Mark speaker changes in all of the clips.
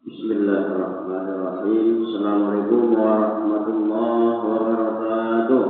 Speaker 1: Bismillahirrahmanirrahim. Assalamualaikum warahmatullahi wabarakatuh.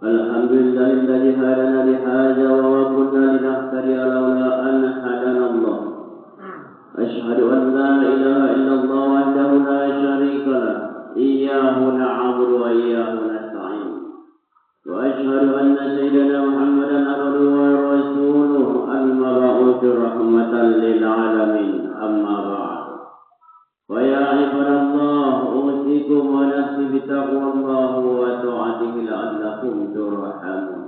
Speaker 1: Alhamdulillahilladzi hadana li hadza wa ma kunna linahtadiya laula an hadana Allah. Asyhadu an la ilaha illallah wahdahu la syarika lah. Iyyahu na'budu wa iyyahu nasta'in. Wa asyhadu anna sayyidana Muhammadan abduhu wa rasuluhu al-mab'uts rahmatan lil alamin. Amma ba'd. Wa ya ibadallah, usikum wa nafsi bitaqwallah wa ta'atihi la'allakum turhamun.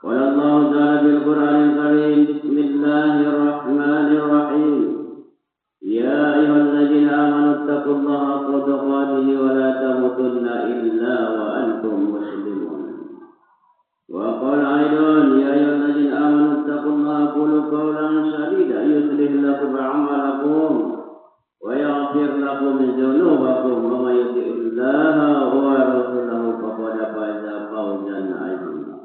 Speaker 1: Qala Allah ta'ala bil Qur'anil Karim, bismillahirrahmanirrahim. Ya ayyuhalladzina amanu taqullaha haqqa tuqatih wa la tamutunna illa wa antum muslimun. Wa qala aidan, ya ayyuhalladzina amanu taqullaha qulu qawlan sadida yuslih lakum a'malakum wa yaghfir lakum dzunubakum wa may yuti'illaha wa rasulahu faqad faza fawzan 'azima.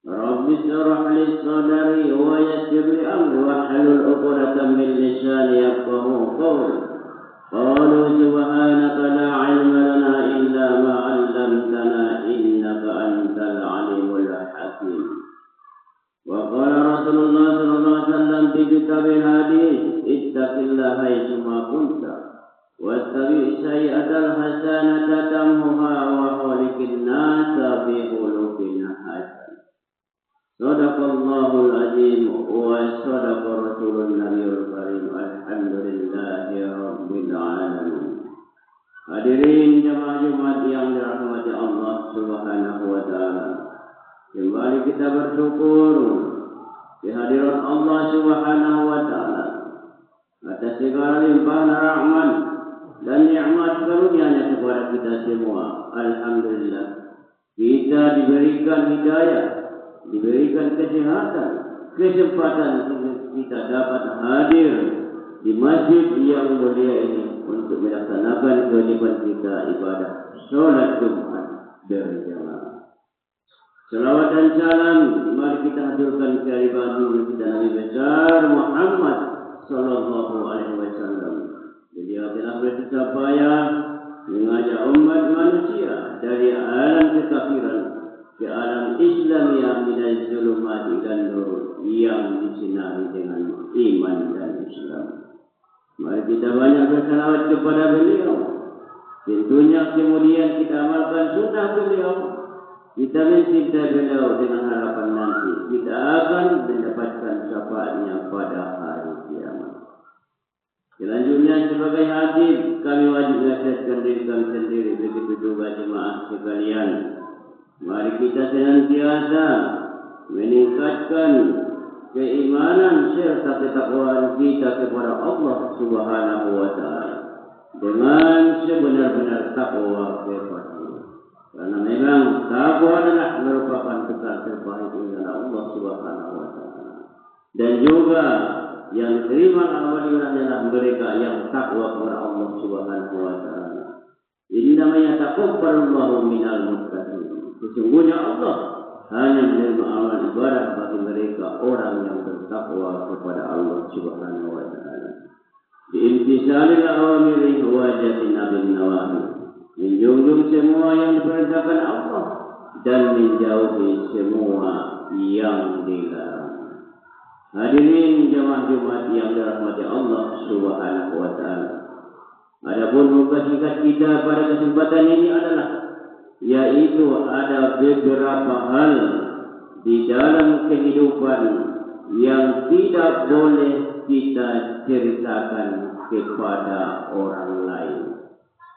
Speaker 1: Rabbana رب اشرح لي صدري ويسر لي أمري واحلل عقدة من لساني يفقهوا قولي. قالوا سبحانك لا علم لنا إلا ما علمتنا إنك أنت العليم الحكيم. وقال رسول الله صلى الله عليه وسلم في كتاب الحديث اتق الله حيثما كنت واتبع السيئة الحسنة تمحها وخالق الناس بخلق حسن. صدق الله العظيم وصدق رسول النبي الكريم. Alhamdulillahi rabbil alamin. Hadirin jemaah Jumat yang dirahmati Allah Subhanahu wa taala. Kembali kita bersyukur kehadiran Allah Subhanahu wa taala atas segala limpahan rahmat dan nikmat karunia-Nya kepada kita semua. Alhamdulillah, kita diberikan hidayah, diberikan kesehatan, kesempatan kita dapat hadir di masjid yang mulia ini untuk melaksanakan kewajiban kita ibadah salat Jumat berjamaah. Salawat dan salam mari kita haturkan kepada kita Nabi besar Muhammad sallallahu alaihi wasallam. Beliau telah bersusah payah mengajak umat manusia dari alam kekafiran ke alam Islam yang minal zulumat dan nur yang disinari dengan iman dan Islam. Mari kita banyak bersalawat kepada beliau. Tentunya kemudian kita amalkan sunnah beliau. Kita mencintai beliau dengan harapan nanti kita akan mendapatkan syafaatnya pada hari kiamat. Selanjutnya sebagai hakim kami wajib menasihatkan diri kami sendiri, begitu juga jemaah sekalian. Mari kita senantiasa meningkatkan keimanan serta ketakwaan kita kepada Allah Subhanahu wa taala dengan sebenar-benar takwa kepada Allah. Karena memang takwa adalah merupakan bekal terbaik dari Allah Subhanahu wa taala. Dan juga yang diterima awalnya adalah mereka yang takwa kepada Allah Subhanahu wa taala. Ini namanya taqabbalallahu minal muttaqin. Sesungguhnya Allah hanya menerima amal ibadah bagi mereka orang yang bertakwa kepada Allah Subhanahu wa taala. Biimtisalil awamiri wa jatinabin nawahi. Menjunjung semua yang diperintahkan Allah dan menjauhi semua yang dilarang. Hadirin jemaah Jumat yang dirahmati Allah Subhanahu wa taala. Adapun buka singkat kita pada kesempatan ini adalah yaitu ada beberapa hal di dalam kehidupan yang tidak boleh kita ceritakan kepada orang lain.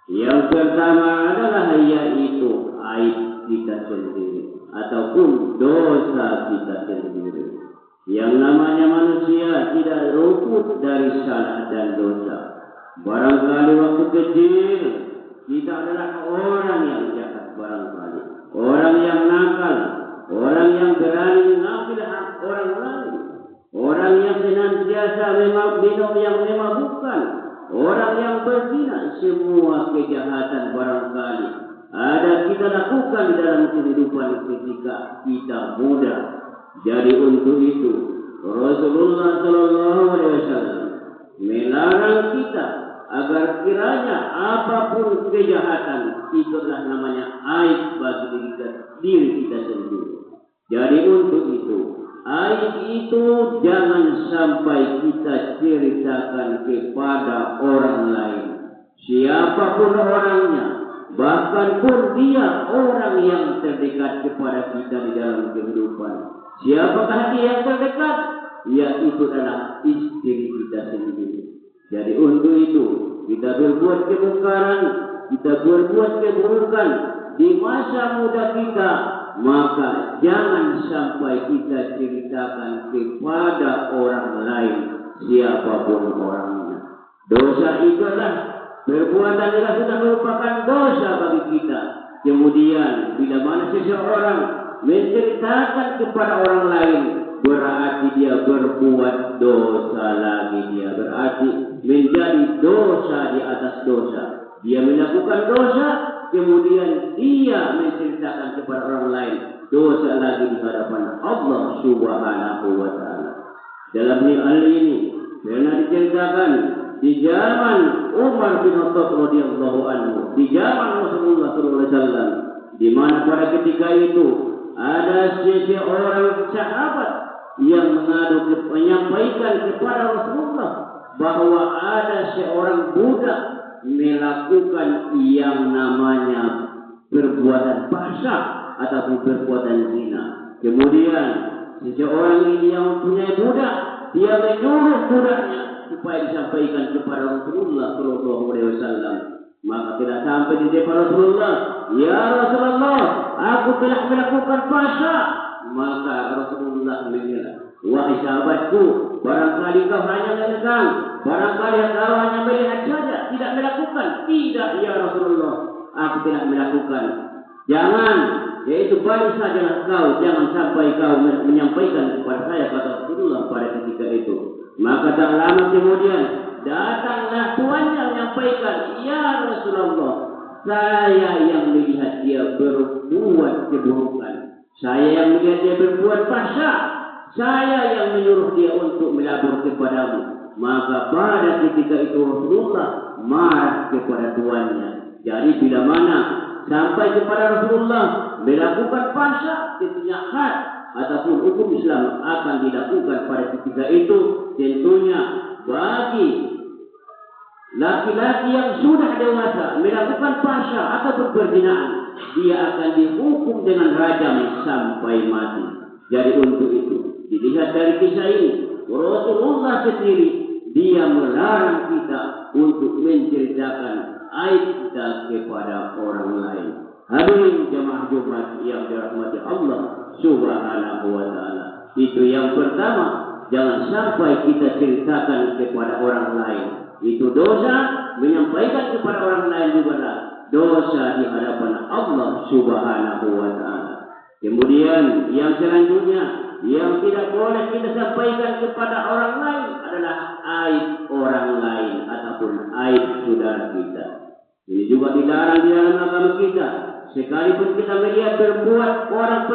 Speaker 1: Yang pertama adalah yaitu aib kita sendiri ataupun dosa kita sendiri. Yang namanya manusia tidak luput dari salah dan dosa. Barangkali waktu kecil kita adalah orang yang jahat, barangkali orang yang nakal, orang yang berani mengambil hak orang lain, orang yang senantiasa minum yang memabukkan, orang yang berzina. Semua kejahatan barangkali ada kita lakukan di dalam kehidupan ketika kita muda. Jadi untuk itu Rasulullah sallallahu alaihi wasallam melarang kita agar kiranya apapun kejahatan itulah namanya aib bagi diri kita sendiri. Jadi untuk itu aib itu jangan sampai kita ceritakan kepada orang lain. Siapapun orangnya, bahkan pun dia orang yang terdekat kepada kita di dalam kehidupan. Siapakah dia yang terdekat? Yaitu adalah istri kita sendiri. Jadi untuk itu kita berbuat kemungkaran, kita berbuat keburukan di masa muda kita, maka jangan sampai kita ceritakan kepada orang lain siapapun orangnya. Dosa itu adalah perbuatan yang sudah merupakan dosa bagi kita. Kemudian bila mana seseorang menceritakan kepada orang lain, berarti dia berbuat dosa lagi. Dia berarti menjadi dosa di atas dosa. Dia melakukan dosa kemudian dia menceritakan kepada orang lain, dosa lagi di hadapan Allah Subhanahu wa taala. Dalam hal ini pernah diceritakan di zaman Umar bin Khattab radhiyallahu anhu, di zaman Rasulullah sallallahu alaihi wasallam, di mana pada ketika itu ada seorang sahabat yang menyampaikan kepada Rasulullah bahwa ada seorang budak melakukan yang namanya perbuatan fahsyah ataupun perbuatan zina. Kemudian seseorang ini yang mempunyai budak, dia menyuruh budaknya supaya disampaikan kepada Rasulullah sallallahu alaihi wasallam. Maka tidak sampai di depan Rasulullah, ya Rasulullah, aku telah melakukan fahsyah. Maka Rasulullah mengira, wahai sahabatku, barangkali kau hanya mendengar, barangkali kau hanya melihat saja, tidak melakukan. Tidak, ya Rasulullah, aku telah melakukan. Jangan, yaitu balik sajalah kau, jangan sampai kau menyampaikan kepada saya, kata Rasulullah pada ketika itu. Maka tak lama kemudian datanglah tuannya menyampaikan, ya Rasulullah, saya yang melihat dia berbuat keburukan, saya yang melihat dia berbuat fahsyah, saya yang menyuruh dia untuk melapor kepadamu. Maka pada ketika itu Rasulullah marah kepada tuannya. Jadi bila mana sampai kepada Rasulullah melakukan fahsyah, tentunya had ataupun hukum Islam akan dilakukan pada ketika itu. Tentunya bagi laki-laki yang sudah dewasa melakukan fahsyah ataupun perzinahan, dia akan dihukum dengan rajam sampai mati. Jadi untuk itu dilihat dari kisah ini, Rasulullah sendiri dia melarang kita untuk menceritakan aib kita kepada orang lain. Hadirin jemaah Jumat yang dirahmati Allah Subhanahu wa taala. Itu yang pertama, jangan sampai kita ceritakan kepada orang lain. Itu dosa, menyampaikan kepada orang lain juga dosa di hadapan Allah Subhanahu wa taala. Kemudian yang selanjutnya yang tidak boleh kita sampaikan kepada orang lain adalah aib orang lain ataupun aib saudara kita. Ini juga dilarang di dalam agama kita. Sekalipun kita melihat berbuat orang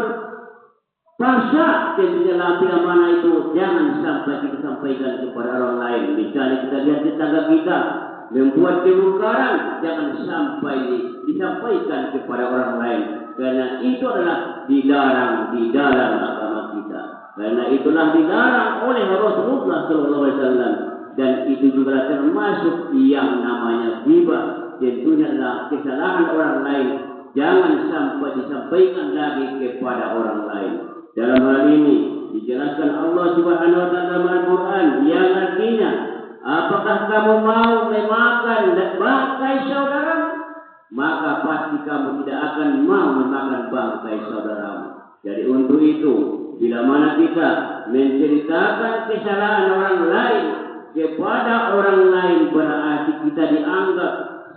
Speaker 1: fahsyah, tentunya bila mana itu jangan sampai kita sampaikan kepada orang lain. Misalnya kita lihat tetangga kita membuat kemungkaran, jangan sampai disampaikan kepada orang lain, karena itu adalah dilarang di dalam agama kita. Karena itulah dilarang oleh Rasulullah SAW, dan itu juga termasuk yang namanya ghibah. Tentunya adalah kesalahan orang lain, jangan sampai disampaikan lagi kepada orang lain. Dalam hal ini dijelaskan Allah Subhanahu wa taala dalam Al-Qur'an yang artinya, apakah kamu mau memakan bangkai saudaramu? Maka pasti kamu tidak akan mau memakan bangkai saudaramu. Jadi untuk itu, bila mana kita menceritakan kesalahan orang lain kepada orang lain, berarti kita dianggap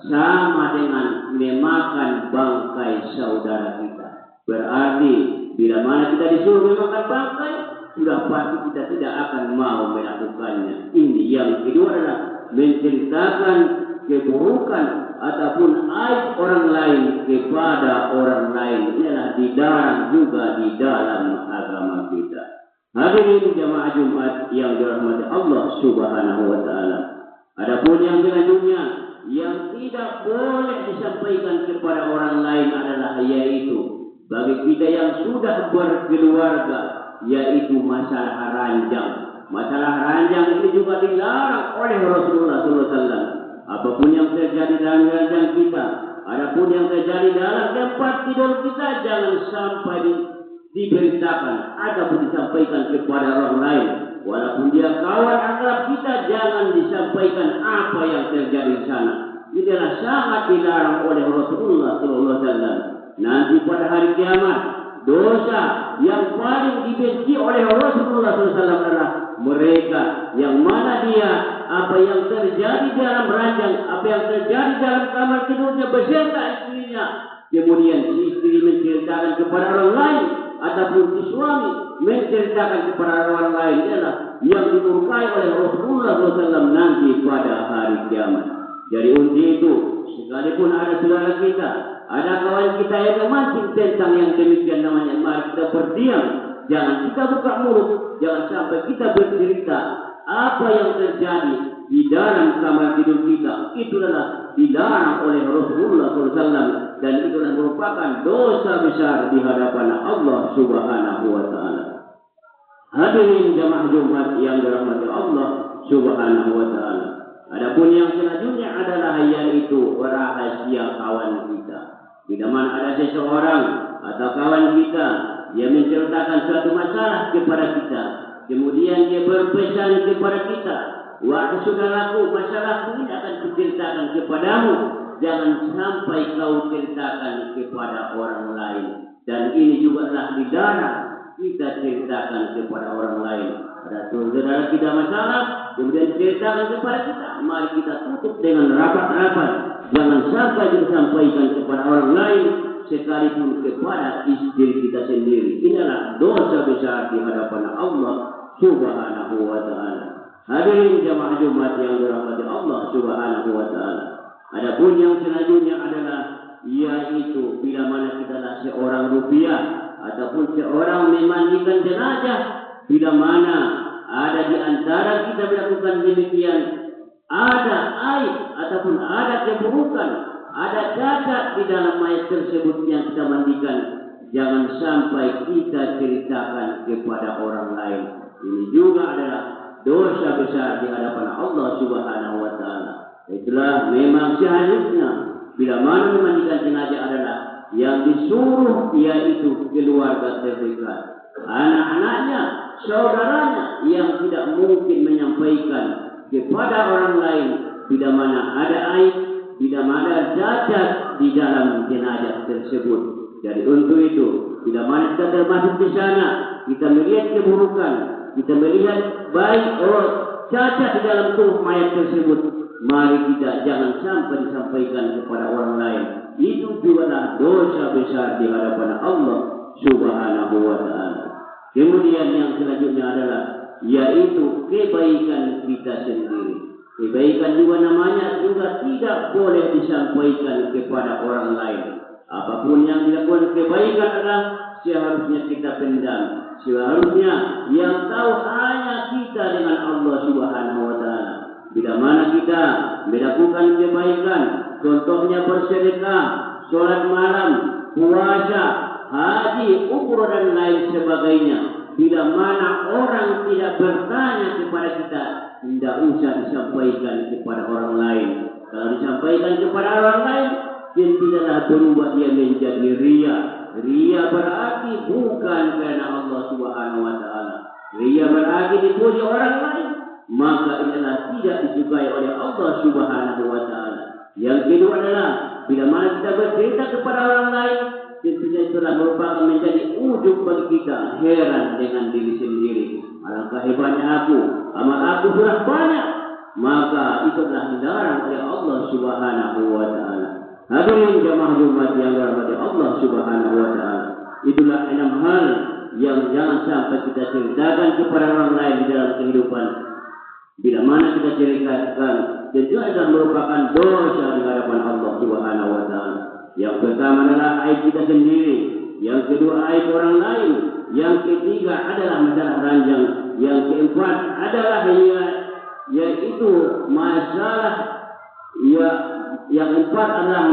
Speaker 1: sama dengan memakan bangkai saudara kita. Berarti bila mana kita disuruh memakan bangkai, sudah pasti kita tidak akan mau melakukannya. Ini yang kedua adalah menceritakan keburukan ataupun aib orang lain kepada orang lain. Inilah dilarang juga di dalam agama kita. Hadirin jamaah Jumat yang dirahmati Allah Subhanahu wa taala. Adapun yang selanjutnya yang tidak boleh disampaikan kepada orang lain adalah yaitu bagi kita yang sudah berkeluarga, yaitu masalah ranjang. Masalah ranjang ini juga dilarang oleh Rasulullah SAW. Apapun yang terjadi dalam ranjang kita, adapun yang terjadi dalam tempat tidur kita, jangan sampai diberitakan ataupun disampaikan kepada orang lain. Walaupun dia kawan akrab kita, jangan disampaikan apa yang terjadi di sana. Ini adalah sangat dilarang oleh Rasulullah SAW. Nanti pada hari kiamat, dosa yang paling dibenci oleh Rasulullah SAW adalah mereka yang mana dia apa yang terjadi dalam ranjang, apa yang terjadi dalam kamar tidurnya beserta istrinya, kemudian si istri menceritakan kepada orang lain ataupun si suami menceritakan kepada orang lain, adalah yang dimurkai oleh Rasulullah SAW nanti pada hari kiamat. Jadi untuk itu, sekalipun ada saudara kita ada kawan kita yang memancing tentang yang demikian namanya, mari kita berdiam. Jangan kita buka mulut, jangan sampai kita bercerita apa yang terjadi di dalam kamar tidur kita. Itu adalah dilarang oleh Rasulullah SAW, dan itu adalah merupakan dosa besar di hadapan Allah Subhanahu wa Ta'ala. Hadirin jamaah Jumat yang dirahmati Allah Subhanahu wa Ta'ala. Adapun yang selanjutnya adalah yaitu rahasia kawan kita. Bila mana ada seseorang atau kawan kita yang menceritakan suatu masalah kepada kita, kemudian dia berpesan kepada kita, wahai saudaraku, masalahku ini akan kuceritakan kepadamu. Jangan sampai kau ceritakan kepada orang lain. Dan ini juga telah dilarang kita ceritakan kepada orang lain. Ada saudara kita masalah, kemudian ceritakan kepada kita. Mari kita tutup dengan rapat-rapat. Jangan sampai kita sampaikan kepada orang lain, sekalipun kepada istri kita sendiri. Inilah dosa besar di hadapan Allah Subhanahu wa Ta'ala. Hadirin jamaah Jumat yang dirahmati Allah Subhanahu wa Ta'ala. Adapun yang selanjutnya adalah yaitu bila mana kita adalah seorang rupiah ataupun seorang memandikan jenazah, bila mana ada di antara kita melakukan demikian, ada aib ataupun ada keburukan, ada cacat di dalam mayat tersebut yang kita mandikan, jangan sampai kita ceritakan kepada orang lain. Ini juga adalah dosa besar di hadapan Allah Subhanahu wa Ta'ala. Itulah memang seharusnya bila mana memandikan jenazah adalah yang disuruh yaitu keluarga terdekat, anak-anaknya, saudaranya, yang tidak mungkin menyampaikan kepada orang lain bila mana ada aib, bila mana ada cacat di dalam jenazah tersebut. Jadi untuk itu, bila mana kita termasuk di sana, kita melihat keburukan, kita melihat baik cacat di dalam tubuh mayat tersebut, mari kita jangan sampai disampaikan kepada orang lain. Itu juga dosa besar di hadapan Allah Subhanahu wa Ta'ala. Kemudian yang selanjutnya adalah yaitu kebaikan kita sendiri. Kebaikan juga namanya juga tidak boleh disampaikan kepada orang lain. Apapun yang dilakukan kebaikan adalah seharusnya kita pendam. Seharusnya yang tahu hanya kita dengan Allah Subhanahu wa Ta'ala. Bila mana kita melakukan kebaikan, contohnya bersedekah, sholat malam, puasa, haji, umrah dan lain sebagainya. Bila mana orang tidak bertanya kepada kita, tidak usah disampaikan kepada orang lain. Kalau disampaikan kepada orang lain, tidaklah berubah dia menjadi ria. Ria berarti bukan karena Allah Subhanahu wa Ta'ala. Ria berarti dipuji orang lain, maka inilah tidak disukai oleh Allah Subhanahu wa Ta'ala. Yang kedua adalah bila mana kita bercerita kepada orang lain, tentunya itulah merupakan menjadi ujub bagi kita, heran dengan diri sendiri. Alangkah hebatnya aku, amal aku sudah banyak, maka itu adalah dilarang oleh Allah Subhanahu wa Ta'ala. Hadirin jamaah Jumat yang dirahmati Allah Subhanahu wa Ta'ala. Itulah 6 hal yang jangan sampai kita ceritakan kepada orang lain di dalam kehidupan. Bila mana kita ceritakan, tentu adalah merupakan dosa di hadapan Allah Subhanahu wa Ta'ala. Yang pertama adalah aib kita sendiri, yang kedua aib orang lain, yang ketiga adalah masalah ranjang, yang keempat adalah yaitu masalah yang empat adalah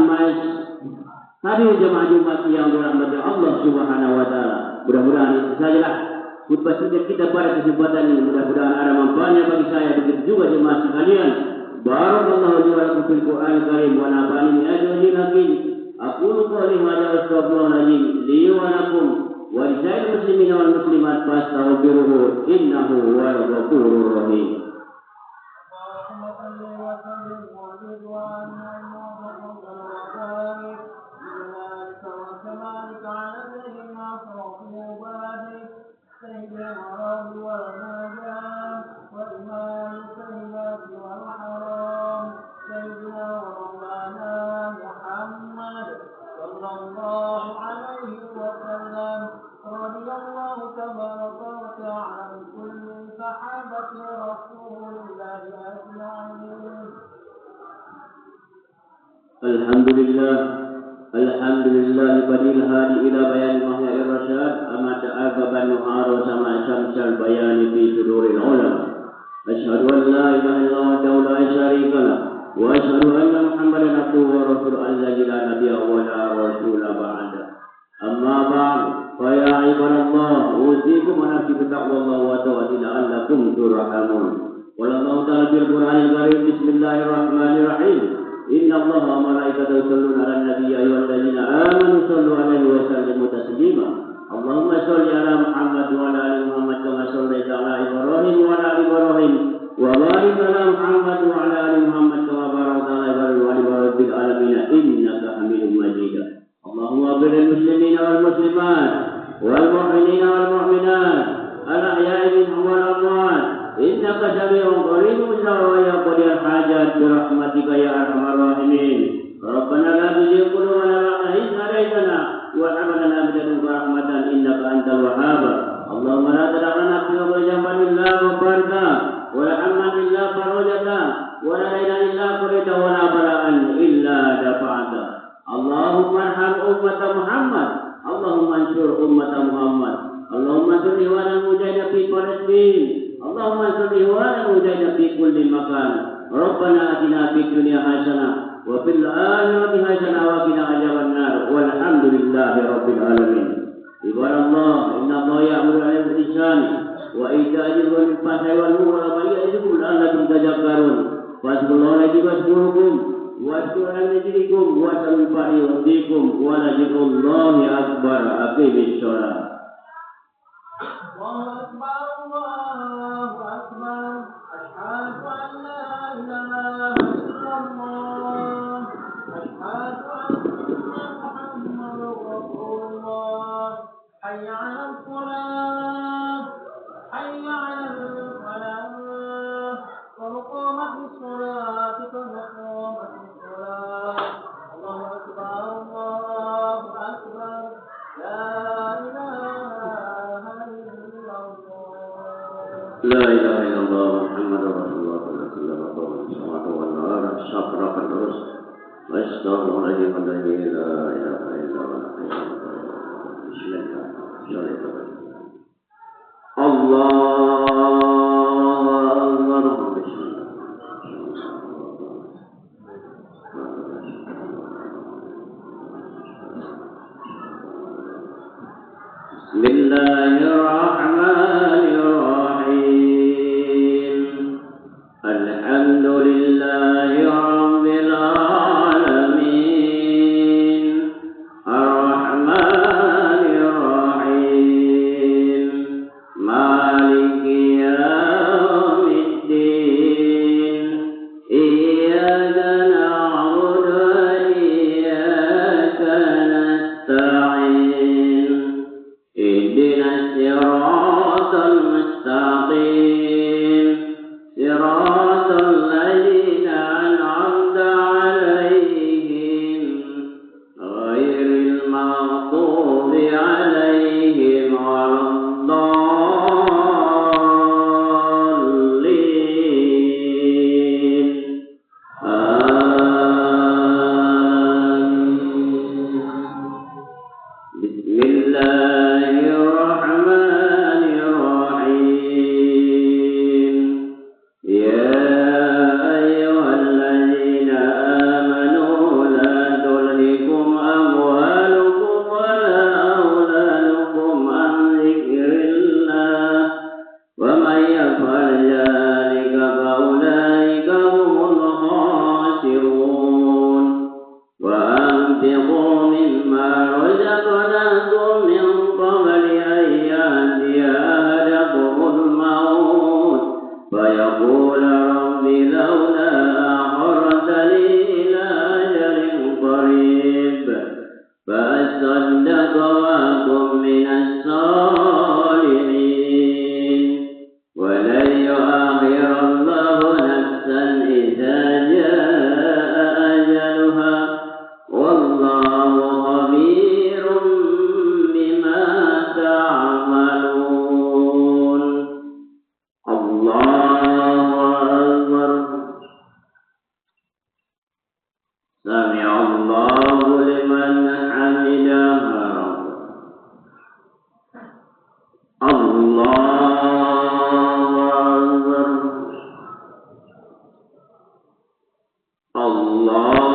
Speaker 1: Hadirin jemaah Jumat yang dirahmati Allah Subhanahu wa Ta'ala. Mudah-mudahan itu sajalah khutbah kita pada kesempatan ini. Mudah-mudahan ada manfaatnya bagi saya, begitu juga jemaah sekalian. Barakallahu li wa lakum fil Qur'anil Karim wa nafa'ani bi ajril hakim. Aqulu qawli hadza wa astaghfirullahalazim li wa lakum wa li sa'iril muslimin wal muslimat fastaghfiruhu innahu huwal ghafurur rahim. Alhamdulillah, Alhamdulillah badil hadi ila bayan mahya irsyad amata albaban nuhara sama syamsal bayani fi suduril ulama. Asyhadu an la ilaha illallah wa la syarika lah wa asyhadu anna Muhammadan abduhu wa rasuluhu allazi la nabiyya wa la rasula ba'da. Amma ba'd fa ya ibadallah usikum wa nafsi bi taqwallah wa ta'ala la'allakum turhamun. Qala Allah ta'ala bil Qur'anil Karim bismillahirrahmanirrahim. Inna Allah wa malaikatahu yusholluna 'alan nabiy ya ayyuhallazina amanu shallu 'alaihi wa sallimu taslima. Allahumma shalli 'ala Muhammad wa 'ala ali Muhammad kama shallaita 'ala Ibrahim wa 'ala ali Ibrahim wa barik 'ala Muhammad wa 'ala ali Muhammad kama barakta 'ala Ibrahim wa 'ala Ibrahim fil alamin innaka Hamidum Majid. Allahumma ighfir lil muslimina wal muslimat wal mu'minina wal mu'minat al ahya'i minhum wal amwat. Innaka sami'un qaribun wa ya qadiyal hajat bi rahmatika ya arhamar rahimin. Rabbana la tuzigh qulubana ba'da idh hadaytana wa hab lana min ladunka rahmatan innaka antal wahhab. Allahumma la tada' lana fi dhanbin illa ghafarta wa la hamman illa farajta wa la daynan illa qadayta wa la bala'an illa dafa'ta. Allahumma arham ummata Muhammad. Allahumma ansur ummata Muhammad. Allahumma ansur ikhwanal mujahidin fi Palestin. Allahumma salli wa sallim fi kulli makan. Rabbana atina fid dunya hasanah wa fil akhirati hasanah wa qina adzaban nar. Walhamdulillahi rabbil alamin. Ibadallah, inna Allah ya'muru bil ihsani wa ita'i dzil qurbi wal munkari wa yanha 'anil tadhakkarun. Fadhkurullaha yadhkurukum wa ashkuru lillakum wa sallu alaikum wa la dzikrullahi akbar. Aqimis shalah. Allahu akbar. حي على الصلاة حي على الفلاح قد قامت الصلاة قد قامت الصلاة. الله أكبر الله أكبر لا إله إلا الله. لا إله إلا الله محمد رسول الله صلى الله عليه وسلم. شكرا terus. Astagfirullahaladzim la ilaha illallah. Bismillahirrahmanirrahim. Alhamdulillahi rabbil alamin. Ar-Rahmanir Rahim. Maliki yaumiddin. Iyyaka na'budu wa iyyaka nasta'in. Ihdinas siratal mustaqim. Siratal ladzina an'amta 'alaihim ghairil maghdubi 'alaihim waladdallin. Bismillahirrahmanirrahim. Ya ayyuhalladzina amanu la tulhikum amwalukum wa la auladukum an dzikrillah wa man yaf'al dzalika fa ulaika humul khasirun. Wa anfiqu mimma razaqnakum min qabli an ya'tiya ahadakumul maut fayaqula rabbi lawla akhartani ila ajalin qarib fa asaddaqa wa akum minas salihin. Wa lan yu'akhirallahu nafsan idza jaa ajaluha wallahu khabirum bima ta'malun. Allahu akbar. Sami'allahu liman لمن حمدها الله أكبر الله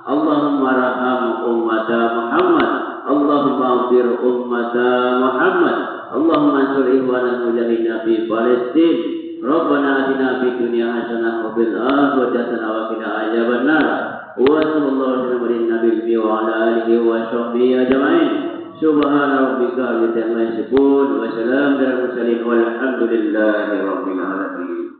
Speaker 1: Allahumma raham ummata Muhammad اللهم اغفر أمة محمد اللهم انصر إخوان المجاهدين في فلسطين ربنا آتنا في الدنيا حسنة وفي الآخرة حسنة وقنا عذاب النار وصلى الله وسلم على النبي وعلى آله وصحبه أجمعين سبحان ربك رب العزة عما يصفون وسلام على المرسلين والحمد لله رب العالمين.